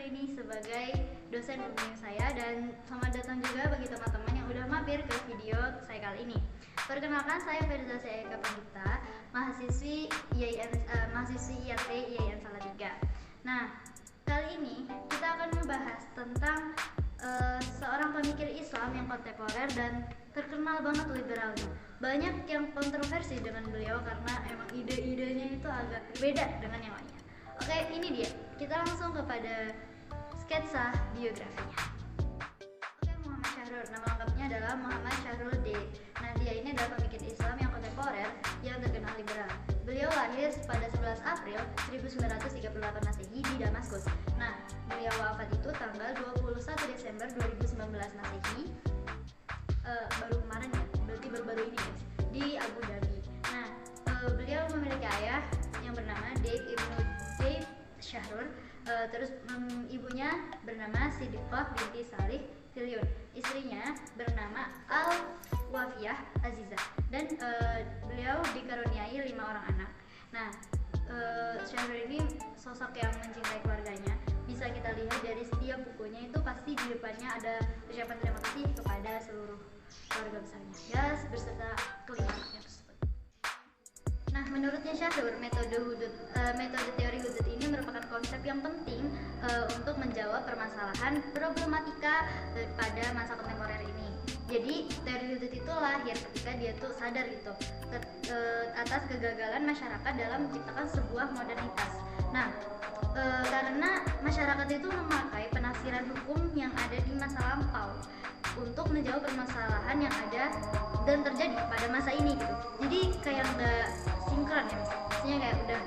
ini sebagai dosen pembimbing saya, dan selamat datang juga bagi teman-teman yang udah mampir ke video saya kali ini. Perkenalkan, saya Firza Eka Pandita, mahasiswi IAT IAIN Salatiga. Nah, kali ini kita akan membahas tentang seorang pemikir Islam yang kontemporer dan terkenal banget liberalnya. Banyak yang kontroversi dengan beliau karena emang ide-idenya itu agak berbeda dengan yang lainnya. Oke, ini dia. Kita langsung kepada sketsa biografinya. Oke, Muhammad Syahrul. Nama lengkapnya adalah Muhammad Syahrul D. Nah, dia ini adalah pemikir Islam yang kontemporer yang terkenal liberal. Beliau lahir pada 11 April 1938 Masehi di Damaskus. Nah, beliau wafat itu tanggal 21 Desember 2019 Masehi. Baru kemarin ya, berarti baru-baru ini guys, di Abu Dhabi. Nah, beliau memiliki ayah yang bernama Dave Syahrul, terus ibunya bernama Siddiqah binti Salih Filyun, istrinya bernama Al-Wafiyah Azizah, dan beliau dikaruniai 5 orang anak. Nah, Syahrul ini sosok yang mencintai keluarganya. Bisa kita lihat dari setiap bukunya itu pasti di depannya ada ucapan terima kasih kepada seluruh keluarga besarnya, ya, berserta kelima anaknya tersebut. Nah, menurutnya Syahrul, metode teori hudud ini merupakan konsep yang penting untuk menjawab permasalahan problematika pada masa kontemporer ini. Jadi teori hudud itu lahir ketika dia tuh sadar gitu atas kegagalan masyarakat dalam menciptakan sebuah modernitas. Nah, karena masyarakat itu memakai penafsiran hukum yang ada di masa lampau untuk menjawab permasalahan yang ada dan terjadi pada masa ini gitu. Jadi kayak nggak sinkron ya, maksudnya kayak udah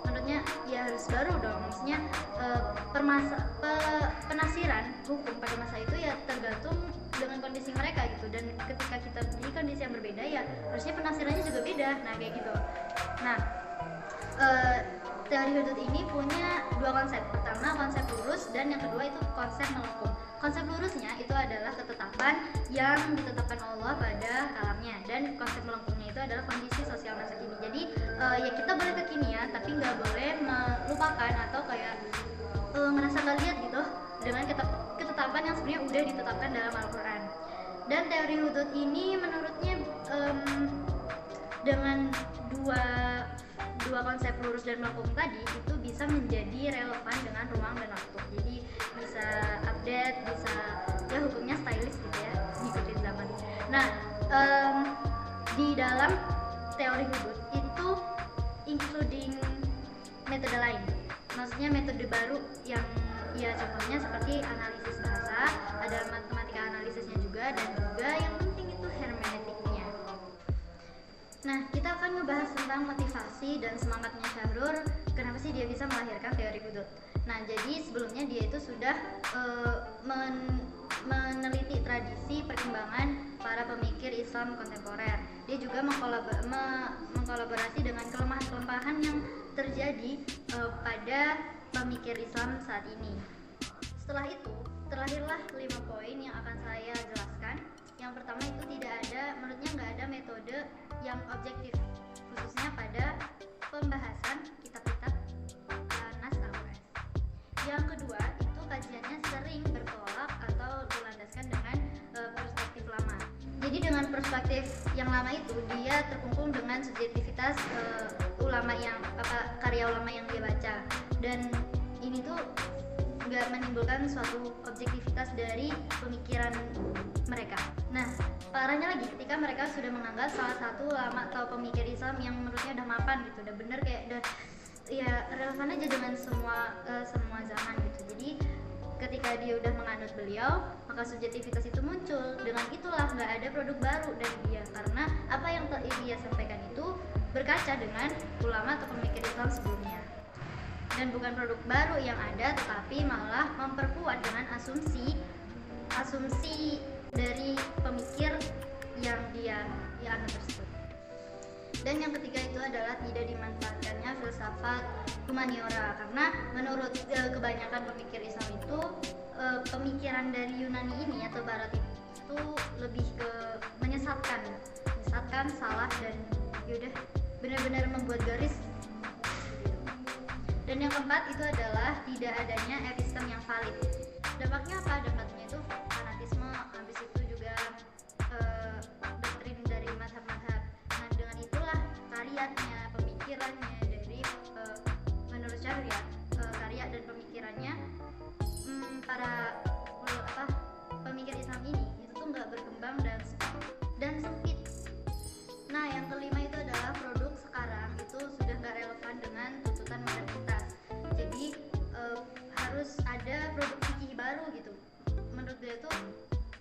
menurutnya ya harus baru dong, maksudnya penafsiran hukum pada masa itu ya tergantung dengan kondisi mereka gitu, dan ketika kita di kondisi yang berbeda ya harusnya penafsirannya juga beda. Nah, kayak gitu. Nah, teori hudud ini punya dua konsep. Pertama konsep lurus, dan yang kedua itu konsep melengkung. Konsep lurusnya itu adalah ketetapan yang ditetapkan Allah pada kalamnya, dan konsep melengkungnya itu adalah kondisi sosial masa kini. Jadi ya kita boleh kekinian tapi nggak boleh melupakan atau kayak ngerasa nggak lihat gitu dengan ketetapan yang sebenarnya udah ditetapkan dalam Al-Quran. Dan teori hudud ini menurutnya dengan dua konsep lurus dan melengkung tadi itu bisa menjadi relevan dengan ruang dan waktu. Jadi bisa update, bisa ya hukumnya stylish gitu ya, ngikutin zaman. Nah, di dalam teori hudud itu including metode lain, maksudnya metode baru yang ya contohnya seperti analisis bahasa, ada matematika analisisnya juga, dan juga yang penting itu hermeneutiknya. Nah, kita akan ngebahas tentang motivasi dan semangatnya Syahrul, kenapa sih dia bisa melahirkan teori hudud. Nah, jadi sebelumnya dia itu sudah meneliti tradisi perkembangan para pemikir Islam kontemporer. Dia juga mengkolaborasi dengan kelemahan-kelemahan yang terjadi pada pemikir Islam saat ini. Setelah itu, terlahirlah 5 poin yang akan saya jelaskan. Yang pertama itu menurutnya nggak ada metode yang objektif, khususnya pada pembahasan kitab-kitab nas Al-Quran. Yang kedua itu kajiannya sering bertolak atau dilandaskan dengan perspektif lama. Jadi dengan perspektif yang lama itu dia terkungkung dengan subjektivitas karya ulama yang dia baca, dan ini tuh nggak menimbulkan suatu objektivitas dari pemikiran mereka. Nah, parahnya lagi ketika mereka sudah menganggap salah satu ulama atau pemikir Islam yang menurutnya udah mapan gitu, udah bener, kayak udah ya relevan aja dengan semua zaman gitu. Jadi ketika dia udah menganut beliau, maka subjektivitas itu muncul. Dengan itulah nggak ada produk baru dari dia, karena apa yang dia sampaikan itu berkaca dengan ulama atau pemikir Islam sebelumnya, dan bukan produk baru yang ada, tetapi malah memperkuat dengan asumsi dari pemikir yang dia anut tersebut. Dan yang ketiga itu adalah tidak dimanfaatkannya filsafat humaniora, karena menurut kebanyakan pemikir Islam itu pemikiran dari Yunani ini atau Barat itu lebih ke menyesatkan, salah, dan yaudah benar-benar membuat garis. Dan yang keempat itu adalah tidak adanya epistem yang valid. Dampaknya apa? Dampaknya itu fanatisme, habis itu juga doktrin dari mazhab-mazhab. Nah, dengan itulah karyanya, pemikirannya dari menurut syariat, karya dan pemikirannya para pemikir Islam ini itu tuh nggak berkembang dan sempit. Nah, yang kelima itu adalah produk sekarang itu sudah nggak relevan dengan tuntutan modernitas. Jadi harus ada produk fikih baru gitu. Menurut dia tuh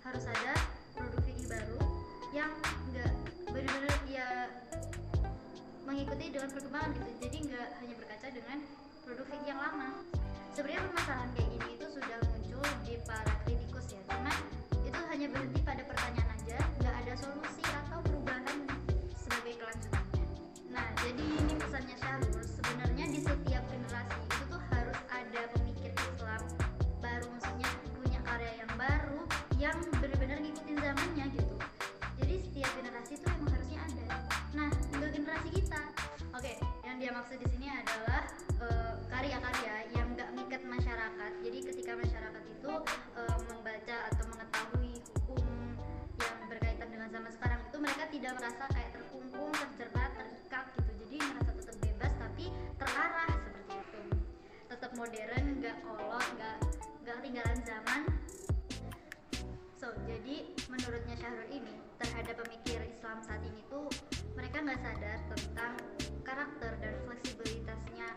harus ada produk fikih baru yang nggak benar-benar ya mengikuti dengan perkembangan gitu. Jadi nggak hanya berkaca dengan produk fikih yang lama. Sebenarnya permasalahan kayak gini itu sudah muncul di para kritikus ya, cuma itu hanya berhenti pada pertanyaan aja, nggak ada solusi atau perubahan sebagai kelanjutannya. Nah, jadi ini pesannya Syahrul, sebenarnya di setiap generasi itu tuh harus ada pemikir Islam baru, maksudnya punya karya yang baru yang benar-benar ngikutin zamannya gitu. Jadi setiap generasi itu emang harusnya ada. Nah, untuk generasi kita, oke, yang dia maksud di sini adalah karya-karya yang nggak mengikat masyarakat. Jadi ketika masyarakat itu membaca atau mengetahui hukum yang berkaitan dengan zaman sekarang itu mereka tidak merasa kayak terkungkung, terjerat, terikat gitu. Jadi merasa tetap bebas tapi terarah seperti itu. Tetap modern, nggak kolot, nggak ketinggalan zaman. Jadi menurutnya Syahrul ini terhadap pemikir Islam saat ini tuh mereka nggak sadar tentang karakter dan fleksibilitasnya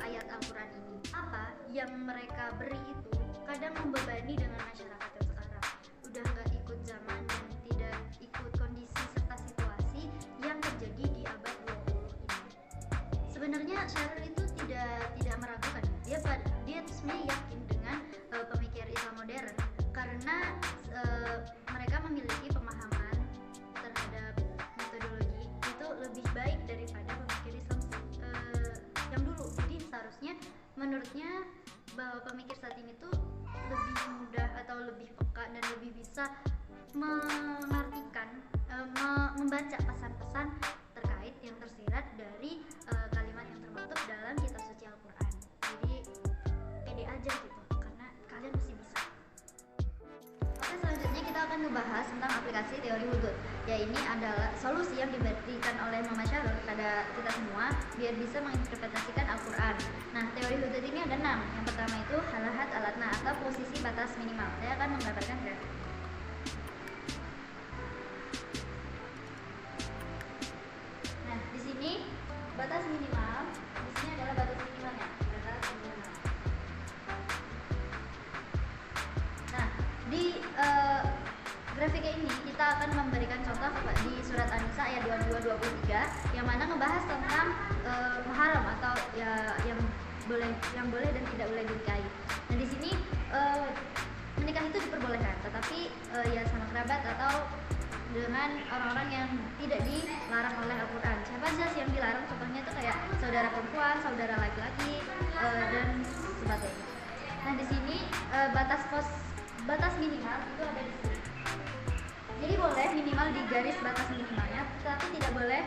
ayat Al-Quran ini. Apa yang mereka beri itu kadang membebani dengan masyarakat yang sekarang. Udah nggak ikut zaman dan tidak ikut kondisi serta situasi yang terjadi di abad 20 ini. Sebenarnya Syahrul itu tidak meragukan. Dia sebenarnya yakin dengan pemikir Islam modern karena mereka memiliki pemahaman terhadap metodologi itu lebih baik daripada pemikir Islam yang dulu. Jadi seharusnya menurutnya bahwa pemikir saat ini tuh lebih mudah atau lebih peka dan lebih bisa mengartikan, membaca pesan-pesan terkait yang tersirat dari kalimat yang termaktub dalam kitab suci Al-Quran. Jadi pede aja gitu, karena kalian pasti bisa. Oke, selanjutnya kita akan membahas tentang aplikasi teori hudud. Ya, ini adalah solusi yang diberikan oleh Mama Syahrul kepada kita semua biar bisa menginterpretasikan Al-Quran. Nah, teori hudud ini ada 6. Yang pertama itu halahat alatna atau posisi batas minimal. Saya akan menggambarkan grafik. Nah, di sini batas minimal, di sini adalah batas minimalnya. Batas minimal. Nah, di grafiknya ini kita akan memberikan contoh di surat An-Nisa ayat 22-23 yang mana ngebahas tentang muharram atau ya yang boleh dan tidak boleh dinikahi. Nah, di sini menikah itu diperbolehkan, tetapi ya sama kerabat atau dengan orang-orang yang tidak dilarang oleh Al-Quran. Siapa saja sih yang dilarang? Contohnya itu kayak saudara perempuan, saudara laki-laki, dan sebagainya. Nah, di sini batas minimal itu ada di sini. Jadi boleh minimal di garis batas minimalnya, tetapi tidak boleh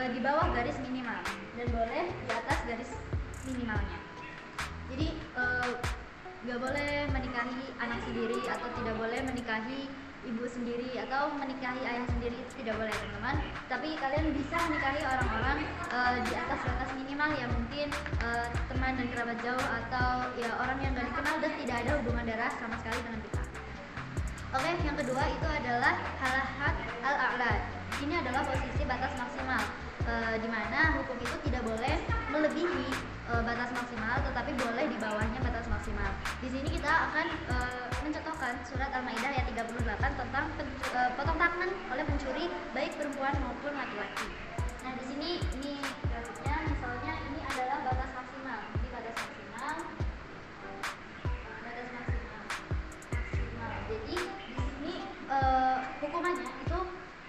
di bawah garis minimal dan boleh di atas garis minimalnya. Jadi nggak boleh menikahi anak sendiri atau tidak boleh menikahi ibu sendiri atau menikahi ayah sendiri, itu tidak boleh teman-teman. Tapi kalian bisa menikahi orang-orang di atas batas minimal ya, mungkin teman dan kerabat jauh atau ya orang yang nggak dikenal dan tidak ada hubungan darah sama sekali dengan kita. Oke, yang kedua itu adalah halahat al-a'la. Ini adalah posisi batas maksimal, di mana hukum itu tidak boleh melebihi batas maksimal, tetapi boleh di bawahnya batas maksimal. Di sini kita akan mencontohkan surat Al-Maidah ayat 38 tentang potong tangan oleh pencuri baik perempuan maupun laki-laki. Nah, di sini ini grafiknya, misalnya ini adalah batas maksimal. Ini batas maksimal. Jadi di sini hukumannya itu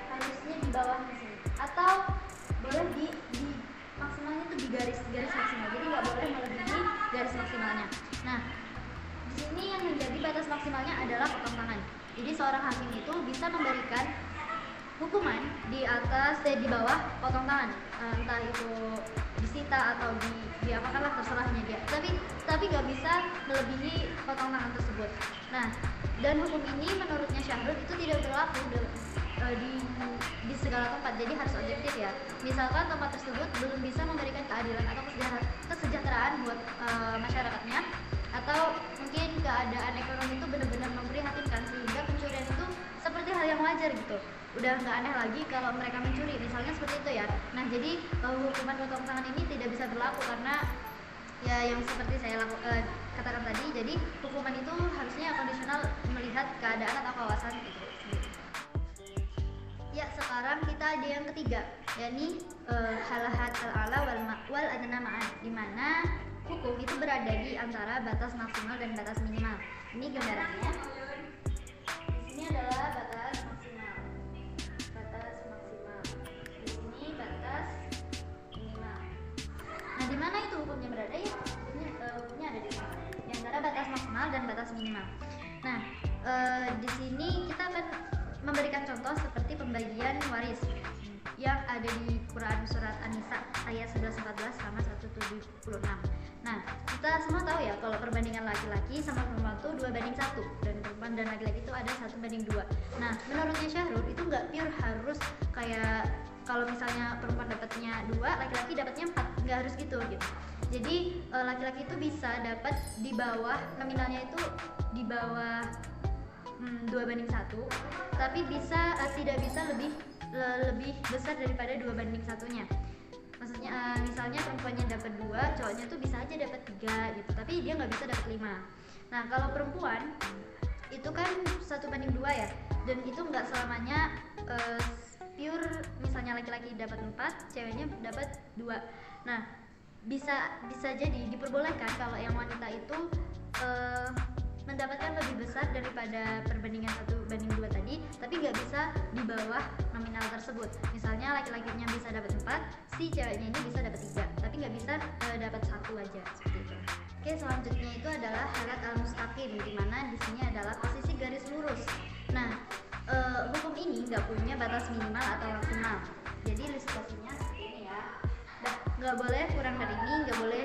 harusnya di bawah di sini, atau boleh di maksimalnya itu di garis maksimal. Jadi nggak boleh melebihi garis maksimalnya. Nah, di sini yang menjadi batas maksimalnya adalah potong tangan. Jadi seorang hakim itu bisa memberikan hukuman di bawah potong tangan, entah itu disita atau di apakan lah, terserahnya dia, tapi nggak bisa melebihi potong tangan tersebut. Nah, dan hukum ini menurutnya Syahrul itu tidak berlaku di segala tempat, jadi harus objektif ya. Misalkan tempat tersebut belum bisa memberikan keadilan atau kesejahteraan buat masyarakatnya, atau mungkin keadaan ekonomi itu benar-benar memprihatinkan sehingga pencurian itu seperti hal yang wajar gitu, udah nggak aneh lagi kalau mereka mencuri, misalnya seperti itu ya. Nah, jadi hukuman potong tangan ini tidak bisa berlaku karena ya yang seperti saya katakan tadi, jadi hukuman itu harusnya kondisional melihat keadaan atau kawasan itu. Ya, sekarang kita ada yang ketiga, yakni halahat al-a'la wal adna ma'an, di mana hukum itu berada di antara batas maksimal dan batas minimal. Ini gambarannya. Di sini adalah batas maksimal. Di sini batas minimal. Nah, di mana itu hukumnya berada ya? Hukumnya ada di sini, di antara batas maksimal dan batas minimal. Nah, di sini kita akan memberikan contoh seperti pembagian waris yang ada di Quran surat An-Nisa ayat 11-14 sama 176. Nah, kita semua tahu ya kalau perbandingan laki-laki sama perempuan itu 2:1, dan perempuan dan laki-laki itu ada 1:2. Nah, menurutnya Syahrul itu nggak pure harus kayak kalau misalnya perempuan dapatnya 2, laki-laki dapatnya 4, nggak harus gitu. Jadi laki-laki itu bisa dapat di bawah, nominalnya itu di bawah 2:1, tapi tidak bisa lebih besar daripada 2:1-nya. Maksudnya misalnya perempuannya dapat 2, cowoknya tuh bisa aja dapat 3 gitu, tapi dia nggak bisa dapat 5. Nah, kalau perempuan itu kan 1:2 ya, dan itu nggak selamanya pure, misalnya laki-laki dapat 4, ceweknya dapat 2. Nah, bisa jadi diperbolehkan kalau yang wanita itu mendapatkan lebih besar daripada perbandingan 1:2 tadi, tapi nggak bisa di bawah nominal tersebut. Misalnya laki-lakinya bisa dapat 4, si ceweknya ini bisa dapat 3, tapi nggak bisa dapat 1 aja, seperti itu. Oke, selanjutnya itu adalah halat al-mustaqim, di mana di sini adalah posisi garis lurus. Nah, hukum ini nggak punya batas minimal atau maksimal, jadi ilustrasinya seperti ini ya. Nggak boleh kurang dari ini, nggak boleh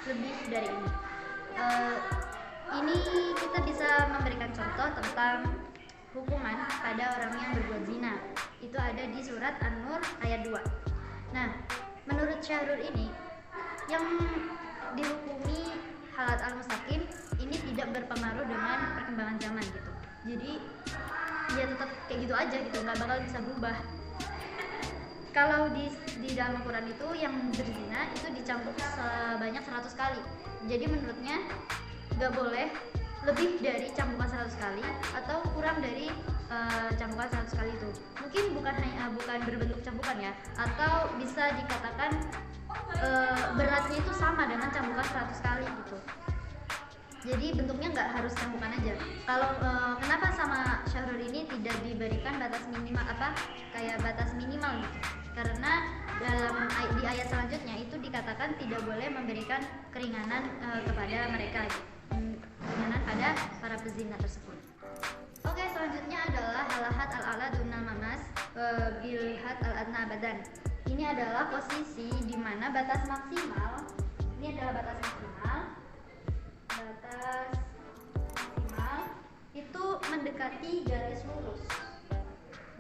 lebih dari ini. Ini kita bisa memberikan contoh tentang hukuman pada orang yang berbuat zina. Itu ada di surat An-Nur ayat 2. Nah, menurut Syahrul ini yang dihukumi halat al-mustaqim ini tidak berpengaruh dengan perkembangan zaman gitu. Jadi ya tetap kayak gitu aja gitu, nggak bakal bisa berubah. Kalau di dalam Al-Quran itu yang berzina itu dicampur sebanyak 100 kali. Jadi menurutnya nggak boleh lebih dari cambukan 100 kali atau kurang dari cambukan 100 kali itu. Mungkin bukan berbentuk cambukan ya, atau bisa dikatakan beratnya itu sama dengan cambukan 100 kali gitu. Jadi bentuknya nggak harus cambukan aja. Kalau kenapa sama Syahrul ini tidak diberikan batas minimal kayak batas minimal gitu? Karena di ayat selanjutnya itu dikatakan tidak boleh memberikan keringanan kepada mereka gitu. Keringanan pada para pezina tersebut. Oke, selanjutnya adalah halahat al-a'la dunal mamas bilhat al-adna abadan. Ini adalah posisi di mana batas maksimal. Ini adalah batas maksimal. Batas maksimal itu mendekati garis lurus.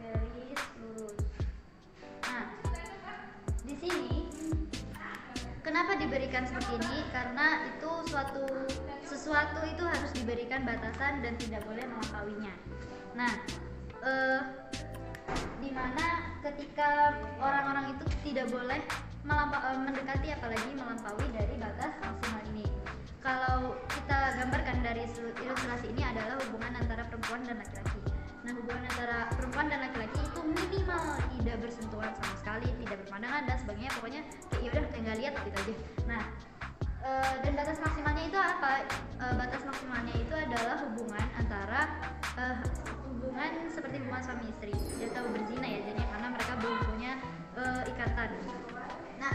Garis lurus. Nah, di sini kenapa diberikan seperti ini? Karena itu sesuatu itu harus diberikan batasan dan tidak boleh melampauinya. Nah, dimana ketika orang-orang itu tidak boleh mendekati apalagi melampaui dari batas maksimal ini. Kalau kita gambarkan dari ilustrasi ini adalah hubungan antara perempuan dan laki-laki. Nah, hubungan antara perempuan dan laki-laki itu minimal tidak bersentuhan sama sekali, tidak berpandangan dan sebagainya. Pokoknya kayak yaudah kayak nggak lihat gitu aja. Nah, dan batas maksimalnya itu apa? Batas maksimalnya itu adalah hubungan antara hubungan seperti hubungan suami istri atau berzina ya, jadinya karena mereka belum punya ikatan. Nah,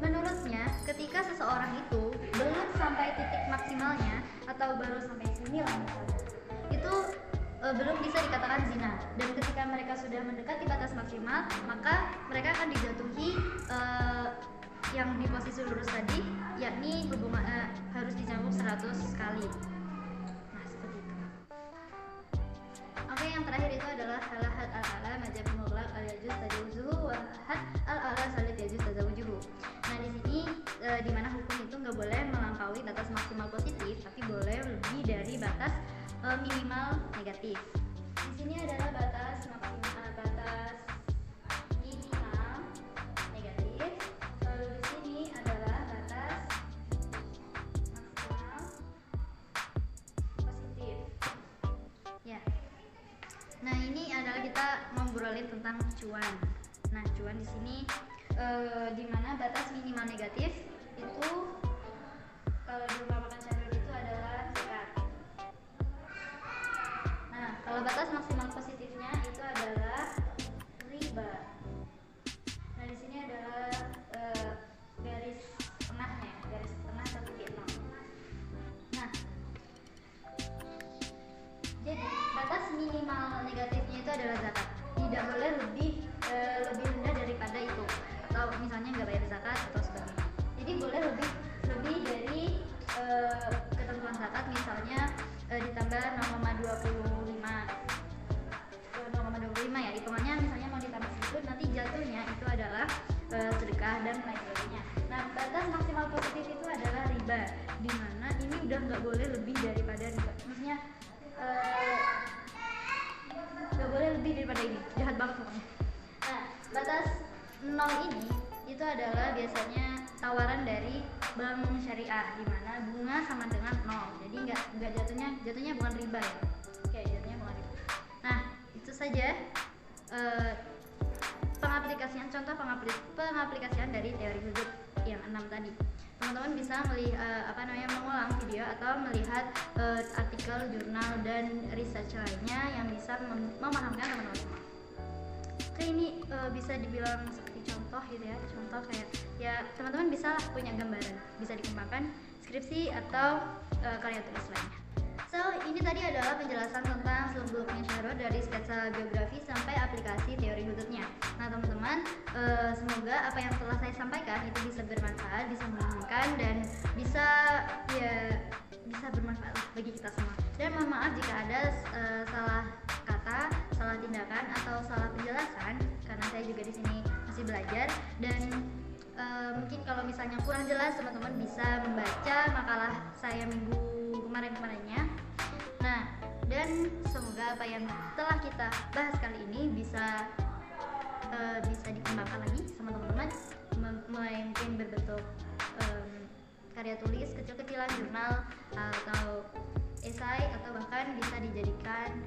menurutnya ketika seseorang itu belum sampai titik maksimalnya atau baru sampai sini lah misalnya, itu belum bisa dikatakan zina, dan ketika mereka sudah mendekati batas maksimal maka mereka akan dijatuhi yang di posisi lurus tadi, yakni hubungan harus dicambuk 100 kali. Nah, seperti itu. Oke, yang terakhir itu adalah halahat al-ala majab mutlaq al-yajuz tajawuzuhu wa had al-ala salit yajuz tazawujuhu. Nah, di sini di mana hukum itu nggak boleh melampaui batas maksimal positif, tapi boleh lebih dari batas minimal negatif. Di sini adalah batas maksimal, batas minimal negatif. Lalu di sini adalah batas maksimal positif. Ya. Nah, ini adalah kita ngobrolin tentang cuan. Nah, cuan di sini di mana batas minimal negatif itu kalau diumpamakan syahrir itu adalah zakat. Nah, kalau batas maksimal positifnya itu adalah riba. Nah, di sini adalah garis tengahnya, garis tengah 1,6. Nah, jadi batas minimal negatifnya itu adalah zakat. Tidak boleh lebih rendah daripada itu, atau misalnya nggak bayar zakat atau sebagainya. Jadi boleh lebih dari ketentuan zakat, misalnya ditambah 0,25 ya, hitungannya misalnya mau ditambah sedikit, nanti jatuhnya itu adalah sedekah dan lain sebagainya. Nah, batas maksimal positif itu adalah riba, di mana ini udah nggak boleh lebih daripada riba, maksudnya nggak boleh lebih daripada ini, jahat banget pokoknya. Nah, batas 0 ini itu adalah biasanya tawaran dari bank syariah, di mana bunga sama dengan 0, jadi nggak jatuhnya bukan riba ya. Oke, jatuhnya bukan riba. Nah, itu saja pengaplikasian, contoh pengaplikasian dari teori hudud yang 6 tadi. Teman-teman bisa mengulang video atau melihat artikel, jurnal, dan research lainnya yang bisa memahamkan teman-teman semua. Oke, ini bisa dibilang seperti contoh gitu ya, contoh kayak ya teman-teman bisa punya gambaran, bisa dikembangkan skripsi atau karya tulis lainnya. So, ini tadi adalah penjelasan tentang seluk-beluknya syahrir dari sketsa biografi sampai aplikasi teori hududnya. Nah, teman-teman, semoga apa yang telah saya sampaikan itu bisa bermanfaat, bisa menyenangkan, dan bisa bermanfaat bagi kita semua. Dan mohon maaf jika ada salah kata, salah tindakan, atau salah penjelasan, karena saya juga di sini masih belajar, dan mungkin kalau misalnya kurang jelas, teman-teman bisa membaca makalah saya minggu kemarinnya. Nah, dan semoga apa yang telah kita bahas kali ini bisa dikembangkan lagi sama teman-teman, mungkin berbentuk karya tulis kecil-kecilan, jurnal, atau esai, atau bahkan bisa dijadikan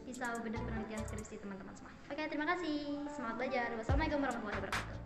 pisau bedah penelitian skripsi teman-teman semua. Oke, terima kasih. Semangat belajar. Wassalamualaikum warahmatullahi wabarakatuh.